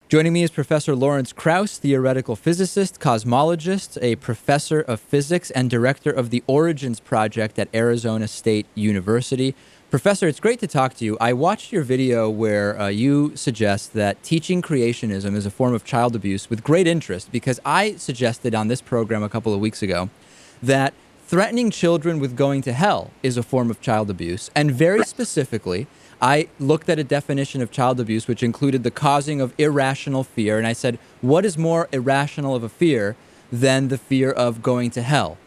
Joining me is Professor Lawrence Krauss, theoretical physicist, cosmologist, a professor of physics, and director of the Origins Project at Arizona State University. Professor, it's great to talk to you. I watched your video where you suggest that teaching creationism is a form of child abuse with great interest, because I suggested on this program a couple of weeks ago that threatening children with going to hell is a form of child abuse, and very specifically, I looked at a definition of child abuse which included the causing of irrational fear, and I said, what is more irrational of a fear than the fear of going to hell?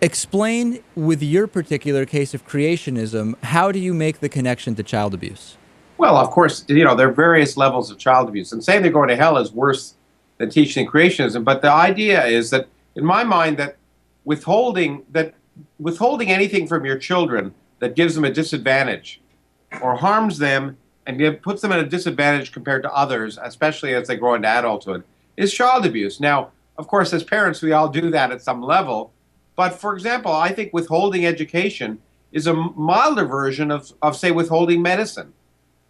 Explain, with your particular case of creationism, how do you make the connection to child abuse? Well, of course, there are various levels of child abuse, and saying they're going to hell is worse than teaching creationism. But the idea is that, in my mind, that withholding anything from your children that gives them a disadvantage or harms them and puts them at a disadvantage compared to others, especially as they grow into adulthood, is child abuse. Now, of course, as parents, we all do that at some level. But, for example, I think withholding education is a milder version of say, withholding medicine.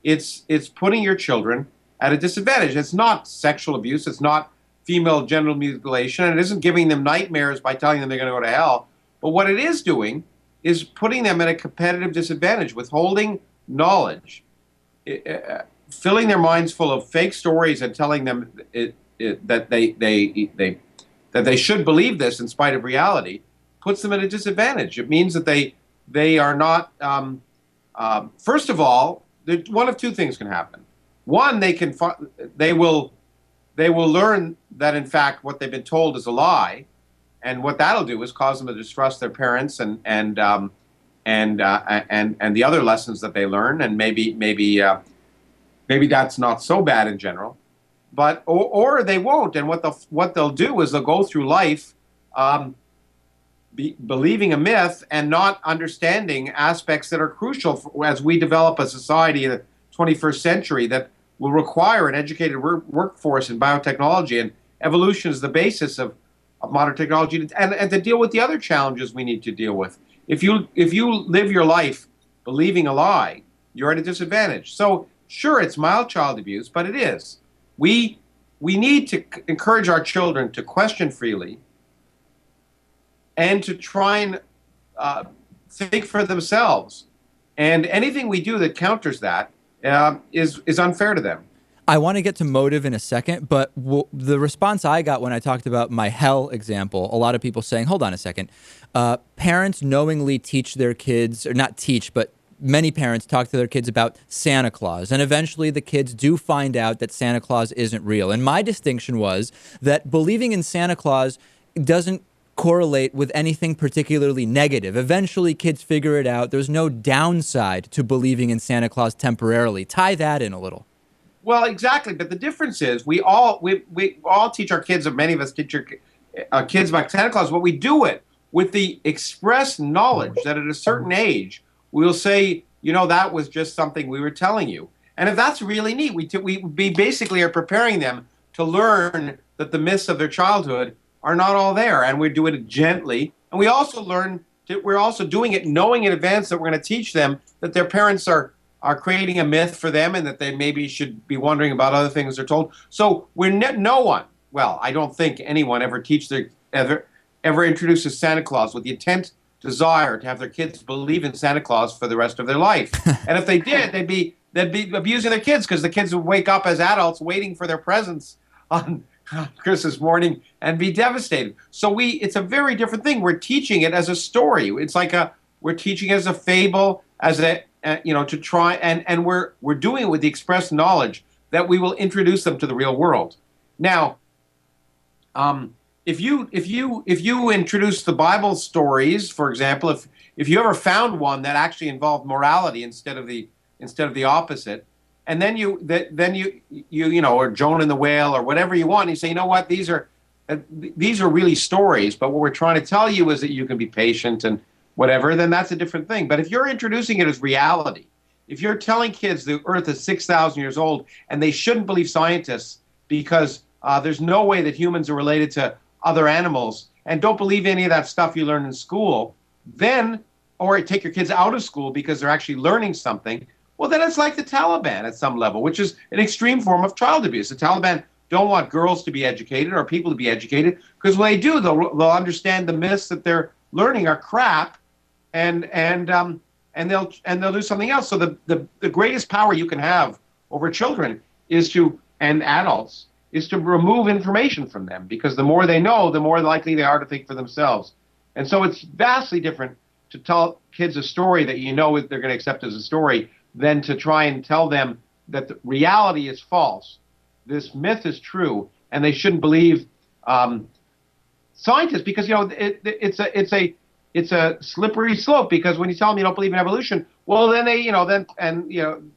It's putting your children at a disadvantage. It's not sexual abuse. It's not female genital mutilation. And it isn't giving them nightmares by telling them they're going to go to hell. But what it is doing is putting them at a competitive disadvantage, withholding knowledge, filling their minds full of fake stories and telling them that they should believe this in spite of reality, puts them at a disadvantage. It means that they are not. First of all, one of two things can happen. One, they will learn that in fact what they've been told is a lie, and what that'll do is cause them to distrust their parents and the other lessons that they learn, and maybe that's not so bad in general, but or they won't, and what they'll do is they'll go through life believing a myth and not understanding aspects that are crucial as we develop a society in the 21st century that will require an educated workforce in biotechnology, and evolution is the basis of modern technology, and to deal with the other challenges we need to deal with. If you live your life believing a lie, you're at a disadvantage. So sure, it's mild child abuse, but it is. We need to encourage our children to question freely and to try and think for themselves. And anything we do that counters that is unfair to them. I want to get to motive in a second, but the response I got when I talked about my hell example, a lot of people saying, hold on a second, parents knowingly teach their kids, or not teach, but many parents talk to their kids about Santa Claus, and eventually the kids do find out that Santa Claus isn't real. And my distinction was that believing in Santa Claus doesn't correlate with anything particularly negative. Eventually kids figure it out. There's no downside to believing in Santa Claus temporarily. Tie that in a little. Well, exactly, but the difference is we all teach our kids, or many of us teach our kids about Santa Claus, but we do it with the express knowledge that at a certain age we'll say, that was just something we were telling you. And if that's really neat, we basically are preparing them to learn that the myths of their childhood are not all there, and we're doing it gently. And we also we're also doing it knowing in advance that we're going to teach them that their parents are creating a myth for them, and that they maybe should be wondering about other things they're told. So no one, well, I don't think anyone ever introduces Santa Claus with the intent, desire to have their kids believe in Santa Claus for the rest of their life. And if they did, they'd be abusing their kids, because the kids would wake up as adults waiting for their presents on Christmas morning and be devastated. So it's a very different thing. We're teaching it as a story. It's like we're teaching it as a fable, to try, and we're doing it with the express knowledge that we will introduce them to the real world. Now, if you introduce the Bible stories, for example, if you ever found one that actually involved morality instead of the opposite, and then you or Jonah and the whale or whatever you want, and you say, what, these are really stories, but what we're trying to tell you is that you can be patient and whatever, then that's a different thing. But if you're introducing it as reality, if you're telling kids the Earth is 6,000 years old and they shouldn't believe scientists because there's no way that humans are related to other animals, and don't believe any of that stuff you learn in school, or take your kids out of school because they're actually learning something, well, then it's like the Taliban at some level, which is an extreme form of child abuse. The Taliban don't want girls to be educated or people to be educated, because when they do, they'll understand the myths that they're learning are crap, and they'll do something else. So the greatest power you can have over children and adults is to remove information from them, because the more they know, the more likely they are to think for themselves. And so it's vastly different to tell kids a story that you know they're going to accept as a story than to try and tell them that the reality is false. This myth is true, and they shouldn't believe scientists, because it's a slippery slope. Because when you tell them you don't believe in evolution, well, then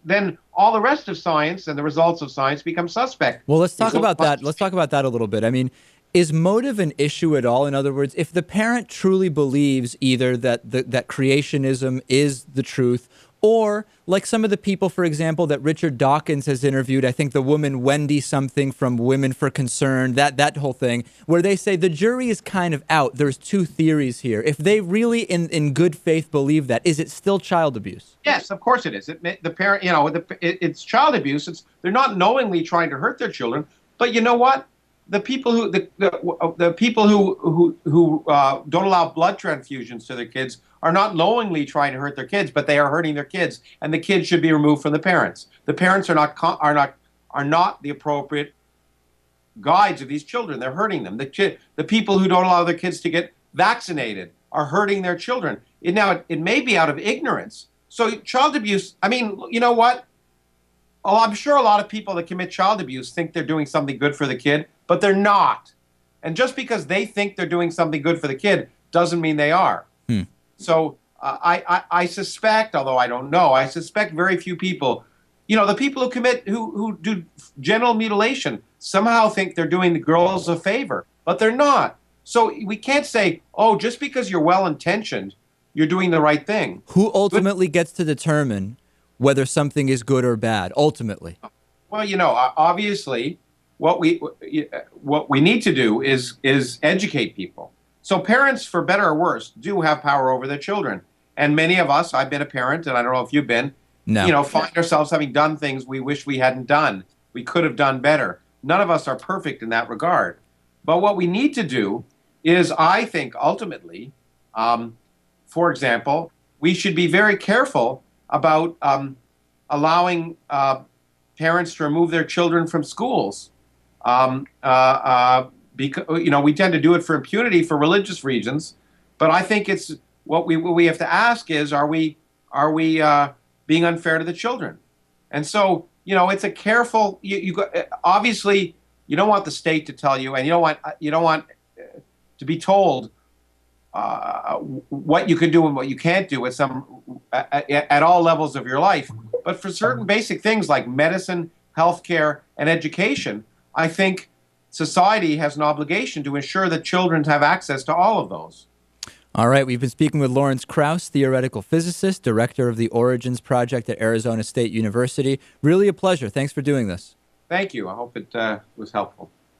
then all the rest of science and the results of science become suspect. Well, let's talk about that. Let's talk about that a little bit. I mean, is motive an issue at all? In other words, if the parent truly believes either that creationism is the truth, or like some of the people, for example, that Richard Dawkins has interviewed, I think the woman Wendy something from Women for Concern, that whole thing, where they say the jury is kind of out. There's two theories here. If they really in good faith believe that, is it still child abuse? Yes, of course it is. The parent, it's child abuse. They're not knowingly trying to hurt their children, but you know what? The people who don't allow blood transfusions to their kids are not knowingly trying to hurt their kids, but they are hurting their kids, and the kids should be removed from the parents. The parents are not the appropriate guides of these children. They're hurting them. The people who don't allow their kids to get vaccinated are hurting their children. It may be out of ignorance. So child abuse, I mean, you know what? Oh, I'm sure a lot of people that commit child abuse think they're doing something good for the kid, but they're not. And just because they think they're doing something good for the kid doesn't mean they are. So I suspect, although I don't know, I suspect very few people, the people who do genital mutilation somehow think they're doing the girls a favor, but they're not. So we can't say, oh, just because you're well-intentioned, you're doing the right thing. Who ultimately gets to determine whether something is good or bad, ultimately? Well, obviously, what we need to do is educate people. So parents, for better or worse, do have power over their children. And many of us, I've been a parent, and I don't know if you've been, find ourselves having done things we wish we hadn't done. We could have done better. None of us are perfect in that regard. But what we need to do is, I think, ultimately, for example, we should be very careful about allowing parents to remove their children from schools. Because we tend to do it for impunity for religious reasons, but I think it's what we have to ask is, are we being unfair to the children? And so it's a careful. Obviously you don't want the state to tell you, and you don't want to be told what you can do and what you can't do at all levels of your life. But for certain basic things like medicine, healthcare, and education, I think society has an obligation to ensure that children have access to all of those. All right, we've been speaking with Lawrence Krauss, theoretical physicist, director of the Origins Project at Arizona State University. Really a pleasure. Thanks for doing this. Thank you. I hope it was helpful.